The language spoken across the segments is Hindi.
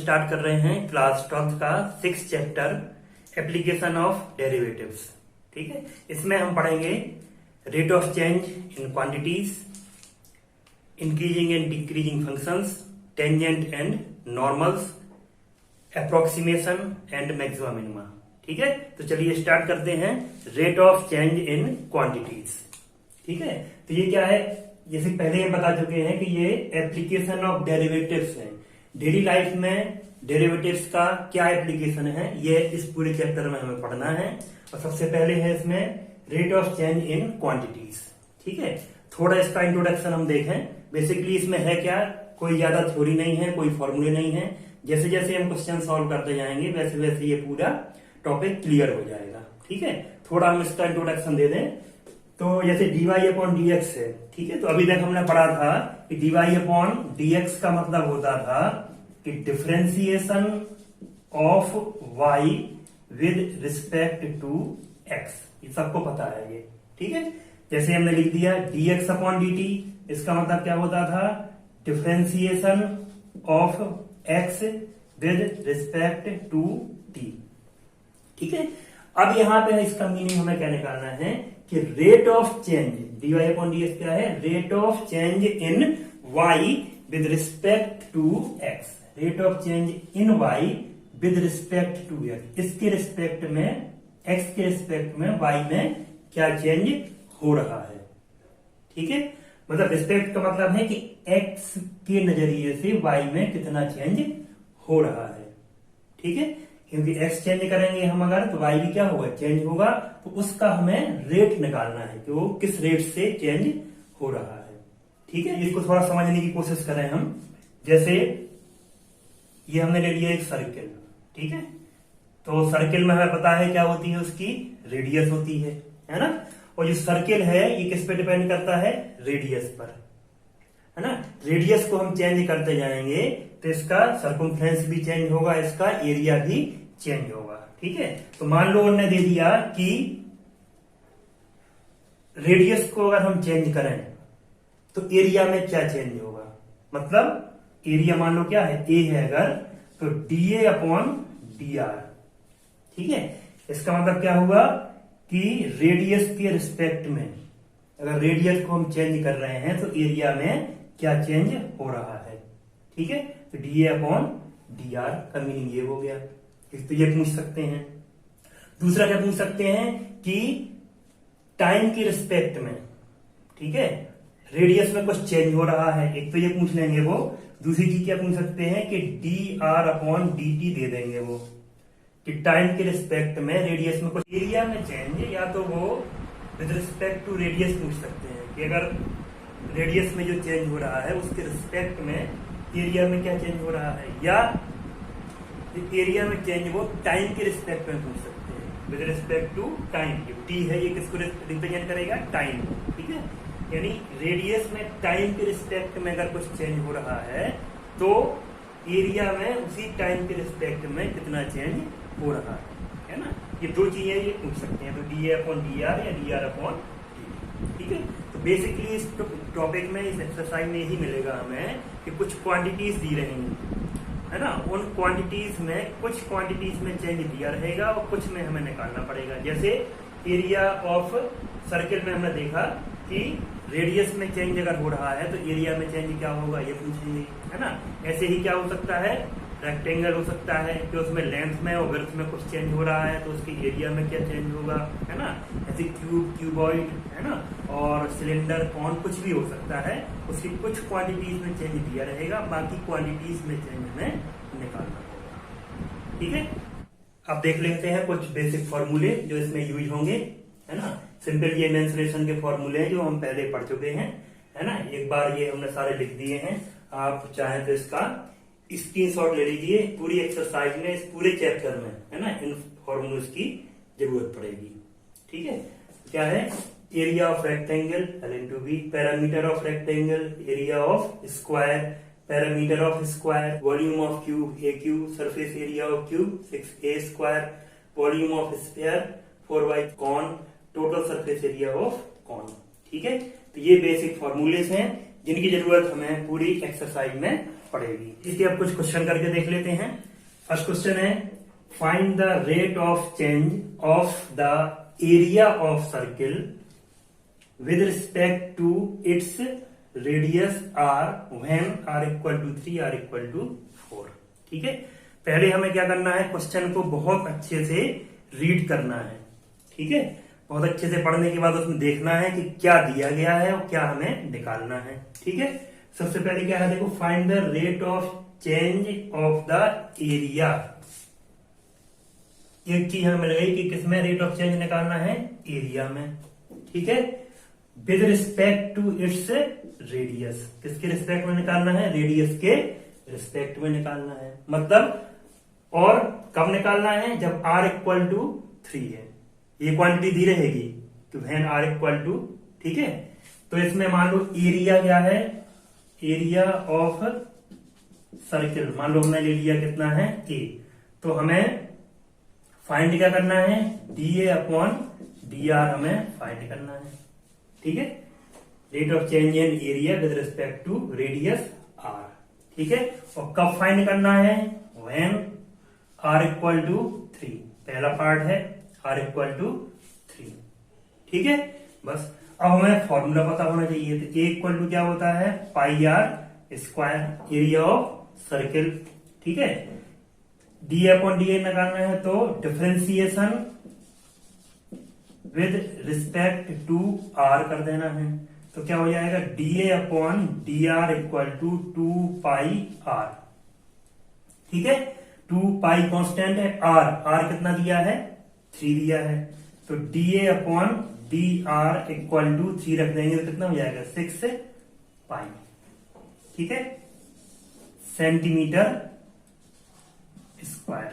स्टार्ट कर रहे हैं क्लास 12th का 6th chapter application of derivatives. ठीक है, इसमें हम पढ़ेंगे rate of change in quantities, increasing and decreasing functions, tangent and normals, approximation and maxima minima. ठीक है, तो चलिए स्टार्ट करते हैं rate of change in quantities. ठीक है, तो ये क्या है, जैसे पहले ये बता चुके हैं कि ये एप्लीकेशन ऑफ डेरिवेटिव्स है। डेली लाइफ में डेरिवेटिव्स का क्या एप्लीकेशन है, ये इस पूरे चैप्टर में हमें पढ़ना है। और सबसे पहले है इसमें rate of change in quantities. ठीक है, थोड़ा इसका इंट्रोडक्शन हम देखें। बेसिकली इसमें है क्या, कोई ज्यादा थ्योरी नहीं है, कोई फॉर्मूले नहीं है। जैसे जैसे हम क्वेश्चन सॉल्व करते जाएंगे वैसे वैसे ये पूरा टॉपिक क्लियर हो जाएगा। ठीक है, थोड़ा हम इसका इंट्रोडक्शन दे दें तो जैसे dy अपॉन dx है। ठीक है, तो अभी तक हमने पढ़ा था कि dy अपॉन dx का मतलब होता था कि differentiation of y with respect to x। ये सबको पता है ये। ठीक है, जैसे हमने लिख दिया dx अपॉन dt, इसका मतलब क्या होता था, differentiation of x with respect to t। ठीक है, अब यहां पे इसका मीनिंग हमें क्या निकालना है कि rate of change dy upon dx क्या है, rate of change in y with respect to x। Rate of change in y with respect to x, इसके रिस्पेक्ट में, x के रिस्पेक्ट में y में क्या चेंज हो रहा है। ठीक है, मतलब रिस्पेक्ट का मतलब है कि x के नजरिए से y में कितना चेंज हो रहा है। ठीक है, क्योंकि x चेंज करेंगे हम अगर तो y भी क्या होगा, चेंज होगा। तो उसका हमें रेट निकालना है कि वो किस रेट से चेंज हो रहा है। ठीक है, इसको थोड़ा समझने की कोशिश करें हम। जैसे ये हमने ले लिया एक सर्किल। ठीक है, तो सर्किल में हमें पता है क्या होती है, उसकी रेडियस होती है ना। और जो सर्किल है ये किस पे डिपेंड करता है, रेडियस पर, है ना। रेडियस को हम चेंज करते जाएंगे तो इसका सर्कमफ्रेंस भी चेंज होगा, इसका एरिया भी चेंज होगा। ठीक है, तो मान लो उन्होंने दे दिया कि रेडियस को अगर हम चेंज करें तो एरिया में क्या चेंज होगा। मतलब एरिया मान लो क्या है, ए है अगर, तो dA अपॉन dr। ठीक है, इसका मतलब क्या हुआ कि रेडियस के रिस्पेक्ट में अगर रेडियस को हम चेंज कर रहे हैं तो एरिया में क्या चेंज हो रहा है। ठीक है, तो dA अपॉन dr का मीनिंग ये हो गया। एक तो ये पूछ सकते हैं। दूसरा क्या पूछ सकते हैं कि टाइम के रिस्पेक्ट में, ठीक है, रेडियस में कुछ चेंज हो रहा है, एक तो ये पूछ लेंगे वो। दूसरी चीज क्या पूछ सकते हैं कि dr अपॉन dt दे देंगे वो, कि टाइम के रिस्पेक्ट में रेडियस में कुछ एरिया में चेंज, या तो वो विद रिस्पेक्ट टू रेडियस पूछ सकते हैं कि अगर रेडियस में जो चेंज हो रहा है उसके रिस्पेक्ट में एरिया में क्या चेंज हो रहा है, या एरिया में चेंज वो टाइम के रिस्पेक्ट में पूछ सकते हैं, with respect to time. T है ये किसको रिप्रेजेंट करेगा, टाइम। ठीक है, यानी रेडियस में टाइम के रिस्पेक्ट में अगर कुछ चेंज हो रहा है तो एरिया में उसी टाइम के रिस्पेक्ट में कितना चेंज हो रहा है ना। ये दो चीजें ये पूछ सकते हैं, तो dA अपॉन dr या dr अपॉन dt। ठीक है, तो बेसिकली इस टॉपिक में, इस एक्सरसाइज में यही मिलेगा हमें कि कुछ क्वांटिटीज दी रहेंगी, है ना। उन क्वांटिटीज में, कुछ क्वांटिटीज में चेंज दिया रहेगा और कुछ में हमें निकालना पड़ेगा। जैसे एरिया ऑफ सर्किल में हमने देखा कि रेडियस में चेंज अगर हो रहा है तो एरिया में चेंज क्या होगा, ये पूछेंगे, है ना। ऐसे ही क्या हो सकता है, रेक्टेंगल हो सकता है कि उसमें लेंथ में और विड्थ में कुछ चेंज हो रहा है तो उसकी एरिया में क्या चेंज होगा, है ना। ऐसे क्यूब, क्यूबॉइड, है ना, और सिलेंडर, कौन, कुछ भी हो सकता है। उसकी कुछ क्वांटिटीज में चेंज दिया रहेगा, बाकी क्वांटिटीज में चेंज हमें निकालना होगा। ठीक है, अब देख लेते हैं कुछ बेसिक फॉर्मूले जो इसमें यूज होंगे, है ना। सिंपल ये मेंसुरेशन के फॉर्मूले हैं जो हम पहले पढ़ चुके हैं, है ना। एक बार ये हमने सारे लिख दिए हैं, आप चाहें तो इसका स्क्रीनशॉट ले लीजिए। पूरी एक्सरसाइज में, इस पूरे चैप्टर में, है ना, इन फॉर्मूल्स की जरूरत पड़ेगी। ठीक है, क्या है, area of rectangle L into b, parameter of rectangle, area of square, parameter of square, volume of cube a cube, surface area of cube 6a square, volume of sphere 4y, cone, total surface area of cone. ठीक है, तो ये बेसिक फॉर्मूलेस हैं जिनकी जरूरत हमें पूरी एक्सरसाइज में पड़ेगी। इसलिए अब कुछ क्वेश्चन करके देख लेते हैं। फर्स्ट क्वेश्चन है find the rate of change of the area of circle with respect to its radius r when are equal to 3 r equal to 4। ठीक है, पहले हमें क्या करना है, क्वेश्चन को बहुत अच्छे से रीड करना है। ठीक है, बहुत अच्छे से पढ़ने के बाद उसमें देखना है कि क्या दिया गया है और क्या हमें निकालना है। ठीक है, सबसे पहले क्या है, देखो find the rate of change of the area. एक चीज हमें लगेगी कि किसमें रेट ऑफ चेंज निकालना है, एरिया में। ठीक है, with respect to its radius, किसके रिस्पेक्ट में निकालना है, रेडियस के रिस्पेक्ट में निकालना है। मतलब और कब निकालना है, जब r इक्वल टू 3 है। ये क्वांटिटी दी रहेगी तो व्हेन r इक्वल टू, ठीक है, तो इसमें मान लो एरिया क्या है, एरिया ऑफ सर्किल मान लो हमने ले लिया कितना है a, तो हमें फाइंड क्या करना है, dA अपॉन dr हमें फाइंड करना है। ठीक है, rate of change in area with respect to radius r। ठीक है, और कब फाइंड करना है, व्हेन r इक्वल टू 3, पहला पार्ट है r इक्वल टू 3। ठीक है, बस अब हमें फॉर्मूला पता होना चाहिए। तो a इक्वल टू क्या होता है, pi r square area of circle. ठीक है, d अपॉन डी निकालना है तो differentiation with respect to r कर देना है। तो क्या हो जाएगा, dA upon d r equal to 2 pi r। ठीक है, 2 पाई कॉन्स्टेंट है, r कितना दिया है, 3 दिया है, तो dA upon d r equal to 3 रख देंगे तो कितना हो जाएगा, 6 पाई। ठीक है, सेंटीमीटर स्क्वायर,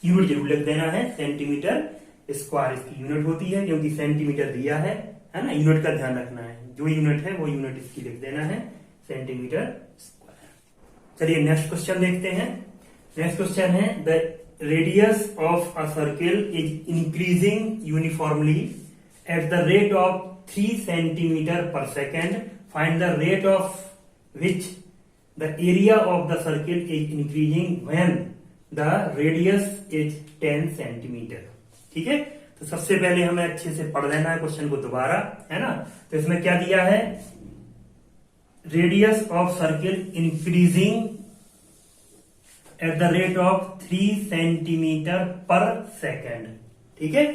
यूनिट जरूर लिख देना है, सेंटीमीटर स्क्वायर इसकी यूनिट होती है, क्योंकि सेंटीमीटर दिया है ना, यूनिट का ध्यान रखना है, जो यूनिट है वो यूनिट इसकी लिख देना है, सेंटीमीटर स्क्वायर। चलिए नेक्स्ट क्वेश्चन देखते हैं। नेक्स्ट क्वेश्चन है the radius of a circle is increasing uniformly at the rate of 3 centimetre per second, find the rate of which the area of the circle is increasing when the radius is 10 centimetre. ठीक है, तो सबसे पहले हमें अच्छे से पढ़ लेना है क्वेश्चन को दोबारा, है ना। तो इसमें क्या दिया है, radius of circle increasing at the rate of 3 centimetre per second. ठीक है,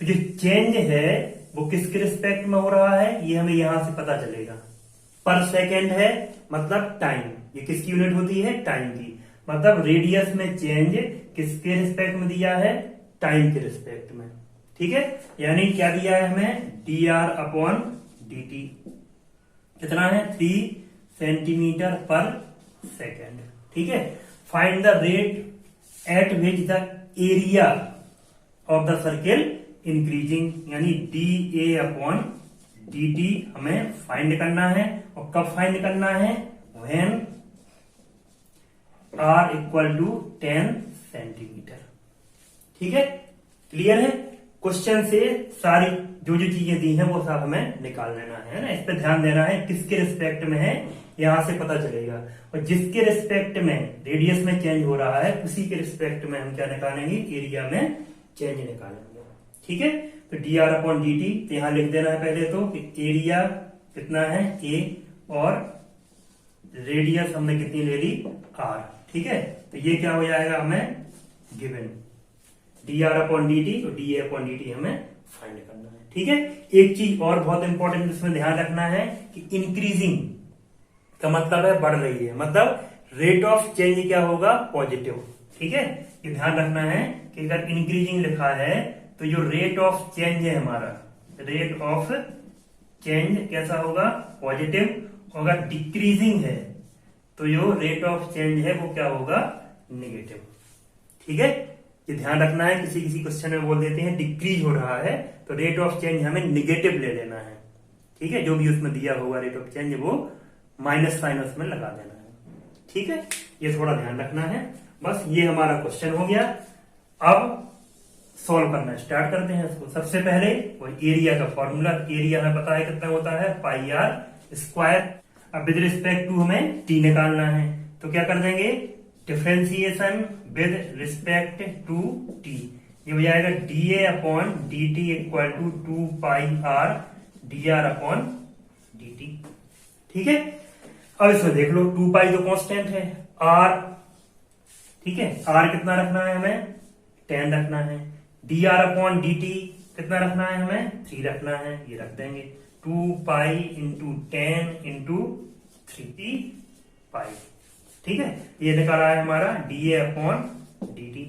तो जो चेंज है वो किसके रिस्पेक्ट में हो रहा है, ये हमें यहां से पता चलेगा। पर सेकेंड है मतलब टाइम, ये किसकी यूनिट होती है, टाइम की। मतलब रेडियस में चेंज किसके रिस्पेक्ट में दिया है, टाइम के रिस्पेक्ट में। ठीक है, यानी क्या दिया है हमें, D R upon D T कितना है, 3 सेंटीमीटर पर सेकेंड। ठीक है, find the rate at which the area of the circle increasing, यानी D A upon D T हमें फाइंड करना है। और कब फाइंड करना है, when are equal to 10 centimetre. ठीक है, क्लियर है। क्वेश्चन से सारी जो चीजें दी हैं वो सब हमें निकाल लेना है ना, इस पर ध्यान देना है, किसके रिस्पेक्ट में है यहां से पता चलेगा। और जिसके रिस्पेक्ट में रेडियस में चेंज हो रहा है उसी के रिस्पेक्ट में हम क्या निकालेंगे, एरिया में चेंज निकालेंगे। ठीक है, तो D R upon D T, तो यहां लिख देना है पहले तो कि एरिया कितना है ए और रेडियस हमने कितनी ले ली, आर। ठीक है, तो ये क्या हो जाएगा हमें given, D R upon D T, तो D A upon D T हमें फाइंड करना है। ठीक है, एक चीज और बहुत इंपॉर्टेंट इसमें ध्यान रखना है कि इंक्रीजिंग का मतलब है बढ़ रही है, मतलब रेट ऑफ चेंज क्या होगा, पॉजिटिव। ठीक है, ये ध्यान रखना है कि अगर इंक्रीजिंग लिखा है तो जो रेट ऑफ चेंज है हमारा, रेट ऑफ चेंज कैसा होगा, पॉजिटिव। अगर डिक्रीजिंग है तो जो रेट ऑफ चेंज है वो क्या होगा, नेगेटिव। ठीक है, ये ध्यान रखना है, किसी किसी क्वेश्चन में बोल देते हैं डिक्रीज हो रहा है तो रेट ऑफ चेंज हमें निगेटिव ले लेना है। ठीक है, जो भी उसमें दिया होगा रेट ऑफ चेंज वो माइनस साइन उसमें लगा देना है। ठीक है, ये थोड़ा ध्यान रखना है। बस ये हमारा क्वेश्चन हो गया। अब सॉल्व करना स्टार्ट करते हैं इसको। सबसे पहले वो एरिया का फॉर्मूला, एरिया हमें पता है कितना होता है, पाई आर स्क्वायर। अब विद रिस्पेक्ट टू हमें टी निकालना है, तो क्या कर देंगे, differentiation with respect to t, ये हो जाएगा dA upon dt equal to 2πr dr upon dt। ठीक है, अब इसमें देख लो 2π तो कांस्टेंट है, r ठीक है, r कितना रखना है हमें, 10 रखना है, dr अपॉन dt कितना रखना है हमें, 3 रखना है, ये रख देंगे 2π इंटू 10 इंटू 3π। ठीक है, ये निकाला है हमारा dA अपॉन dt।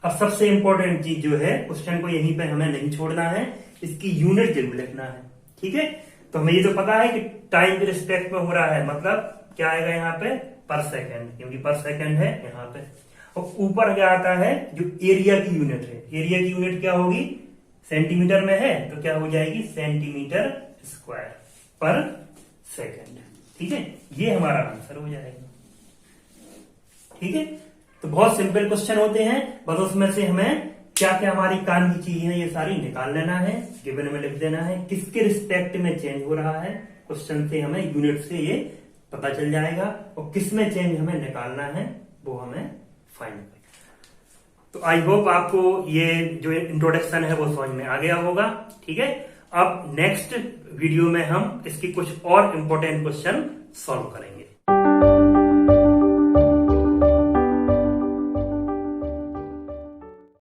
अब सबसे इंपॉर्टेंट चीज जो है, क्वेश्चन को यहीं पे हमें नहीं छोड़ना है, इसकी यूनिट जरूर लिखना है। ठीक है, तो हमें ये तो पता है कि टाइम के रिस्पेक्ट में हो रहा है, मतलब क्या आएगा यहाँ पे, पर सेकेंड, क्योंकि पर सेकेंड है यहाँ पे। और ऊपर क्या आता है, जो एरिया की यूनिट है, एरिया की यूनिट क्या होगी, सेंटीमीटर में है तो क्या हो जाएगी, सेंटीमीटर स्क्वायर पर सेकेंड। ठीक है, ये हमारा आंसर हो जाएगा। ठीक है, तो बहुत सिंपल क्वेश्चन होते हैं, बस उसमें से हमें क्या क्या हमारी काम की चीजें हैं ये सारी निकाल लेना है, गिवन में लिख देना है, किसके रिस्पेक्ट में चेंज हो रहा है, क्वेश्चन से हमें यूनिट से ये पता चल जाएगा, और किस में चेंज हमें निकालना है वो हमें फाइंड करें। तो आई होप आपको ये जो इंट्रोडक्शन है वो समझ में आ गया होगा। ठीक है, अब नेक्स्ट वीडियो में हम इसकी कुछ और इंपॉर्टेंट क्वेश्चन सॉल्व करेंगे।